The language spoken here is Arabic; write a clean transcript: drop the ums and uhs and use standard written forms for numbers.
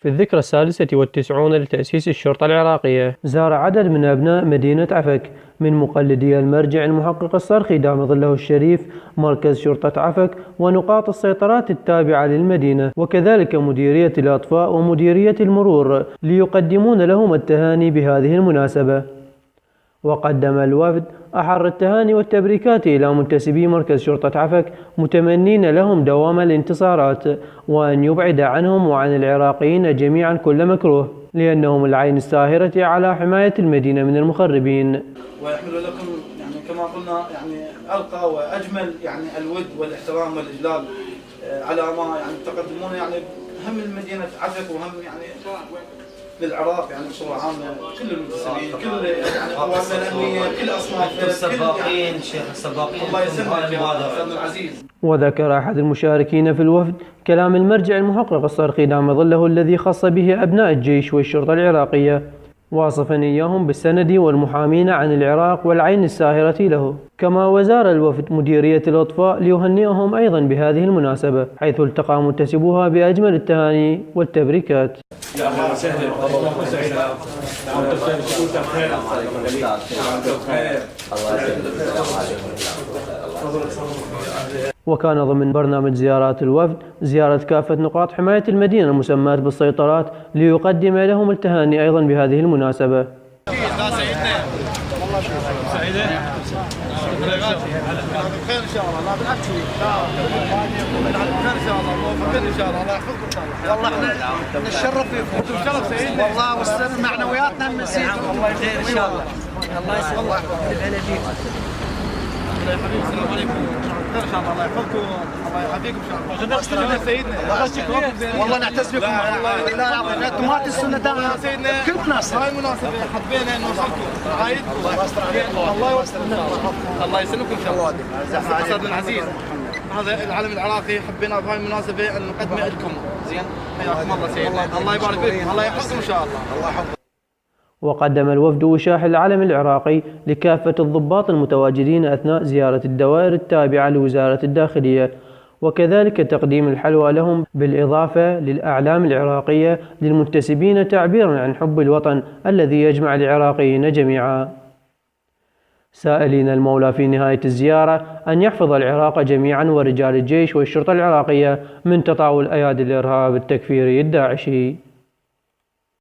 في الذكرى 96 لتأسيس الشرطة العراقية، زار عدد من أبناء مدينة عفك من مقلدي المرجع المحقق الصرخي دام ظله الشريف مركز شرطة عفك ونقاط السيطرات التابعة للمدينة، وكذلك مديرية الأطفاء ومديرية المرور ليقدمون لهم التهاني بهذه المناسبة. وقدم الوفد أحر التهاني والتبريكات إلى منتسبي مركز شرطة عفك متمنين لهم دوام الانتصارات، وأن يبعد عنهم وعن العراقيين جميعا كل مكروه، لأنهم العين الساهرة على حماية المدينة من المخربين. ويحمل لكم كما قلنا أرقى وأجمل الود والاحترام والإجلال على ما تقدمون هم المدينة عفك وهم للعراق بصورة عامة، كل المنتسبين، كل قوامنا الأمنية، كل أصناف السباقين شيخ السباقين، الله يسلمك يا أستاذ العزيز. وذكر أحد المشاركين في الوفد كلام المرجع المحقق الصرخي دام ظله الذي خص به أبناء الجيش والشرطة العراقية، واصفا إياهم بالسند والمحامين عن العراق والعين الساهرة له. كما وزار الوفد مديرية الأطفاء ليهنئهم أيضا بهذه المناسبة، حيث التقى منتسبوها بأجمل التهاني والتبريكات. وكان ضمن برنامج زيارات الوفد زيارة كافة نقاط حماية المدينة المسماة بالسيطرات ليقدم لهم التهاني أيضا بهذه المناسبة. بخير ان شاء الله، لا بالعكس بخير ان شاء الله، موفقين ان شاء الله، الله يحفظكم. والله احنا نتشرف فيكم، نتشرف سيدنا والله، والسر معنوياتنا من سيدنا الله خير ان شاء الله. الله يسلمك، الله يحفظك. الله يحفظك، السلام عليكم. خير ان شاء الله، الله يحفظكم، الله يحفظكم ان شاء الله. سيدنا والله نعتز بكم، لا لا انتم ما تنسونا دائما سيدنا كل مناسبه. هاي مناسبه حبينا نوصلكم رعايتكم، الله يوصلكم، الله يسلمكم ان شاء الله. استاذنا العزيز، هذا العلم العراقي حبينا بهاي المناسبه ان نقدمه لكم. زين، حياكم الله سيدنا، الله يبارك فيكم، الله يحفظكم ان شاء الله. الله يحفظكم. وقدم الوفد وشاح العلم العراقي لكافة الضباط المتواجدين أثناء زيارة الدوائر التابعة لوزارة الداخلية، وكذلك تقديم الحلوى لهم بالإضافة للأعلام العراقية للمنتسبين تعبيرا عن حب الوطن الذي يجمع العراقيين جميعا، سائلين المولى في نهاية الزيارة أن يحفظ العراق جميعا ورجال الجيش والشرطة العراقية من تطاول أيادي الإرهاب التكفيري الداعشي.